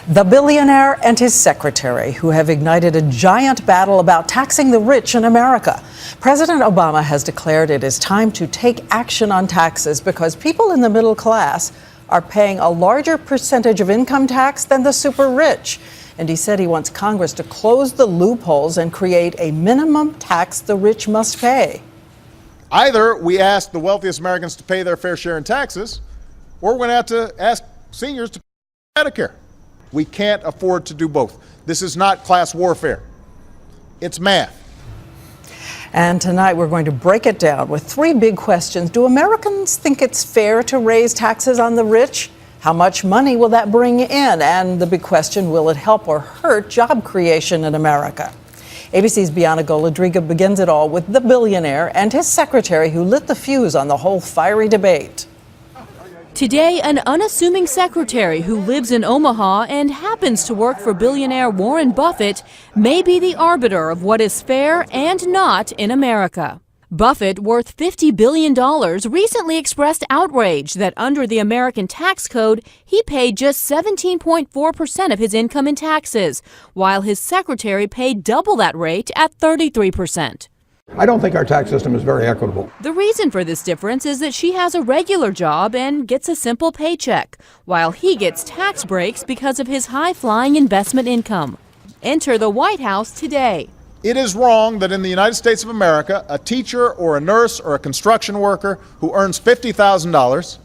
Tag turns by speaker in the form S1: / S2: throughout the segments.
S1: The billionaire and his secretary, who have ignited a giant battle about taxing the rich in America. President Obama has declared it is time to take action on taxes because people in the middle class are paying a larger percentage of income tax than the super rich. And he said he wants Congress to close the loopholes and create a minimum tax the rich must pay.
S2: Either we ask the wealthiest Americans to pay their fair share in taxes, or we're going to have to ask seniors to pay Medicare. We can't afford to do both. This is not class warfare. It's math.
S1: And tonight we're going to break it down with three big questions. Do Americans think it's fair to raise taxes on the rich? How much money will that bring in? And the big question, will it help or hurt job creation in America? ABC's Bianca Golodriga begins it all with the billionaire and his secretary who lit the fuse on the whole fiery debate.
S3: Today, an unassuming secretary who lives in Omaha and happens to work for billionaire Warren Buffett may be the arbiter of what is fair and not in America. Buffett, worth $50 billion, recently expressed outrage that under the American tax code, he paid just 17.4% of his income in taxes, while his secretary paid double that rate at 33%.
S4: I don't think our tax system is very equitable.
S3: The reason for this difference is that she has a regular job and gets a simple paycheck, while he gets tax breaks because of his high-flying investment income. Enter the White House today.
S2: It is wrong that in the United States of America, a teacher or a nurse or a construction worker who earns $50,000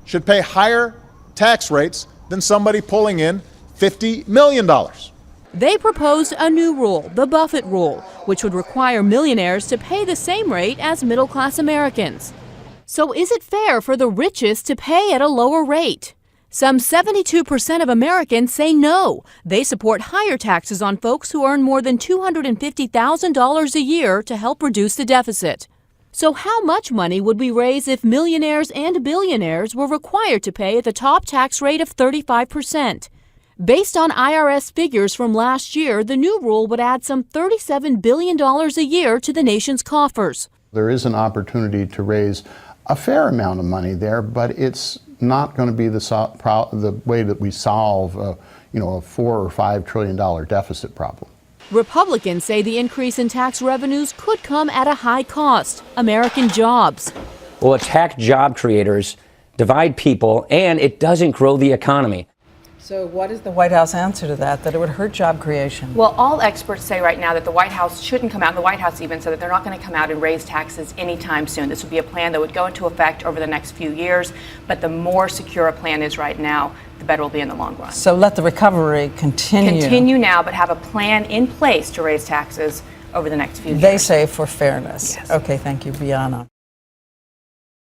S2: should pay higher tax rates than somebody pulling in $50 million.
S3: They proposed a new rule, the Buffett rule, which would require millionaires to pay the same rate as middle-class Americans. So is it fair for the richest to pay at a lower rate? Some 72% of Americans say no. They support higher taxes on folks who earn more than $250,000 a year to help reduce the deficit. So how much money would we raise if millionaires and billionaires were required to pay at the top tax rate of 35%? Based on IRS figures from last year, the new rule would add some $37 billion a year to the nation's coffers.
S5: There is an opportunity to raise a fair amount of money there, but it's not going to be the way that we solve a $4 or $5 trillion deficit problem.
S3: Republicans say the increase in tax revenues could come at a high cost: American jobs.
S6: Will attack job creators, divide people, and it doesn't grow the economy.
S1: So what is the White House answer to that it would hurt job creation?
S7: Well, all experts say right now that the White House shouldn't come out, and the White House even said that they're not going to come out and raise taxes anytime soon. This would be a plan that would go into effect over the next few years, but the more secure a plan is right now, the better it will be in the long run.
S1: So let the recovery continue.
S7: Continue now, but have a plan in place to raise taxes over the next few years.
S1: They say for fairness.
S7: Yes.
S1: Okay, thank you, Bianca.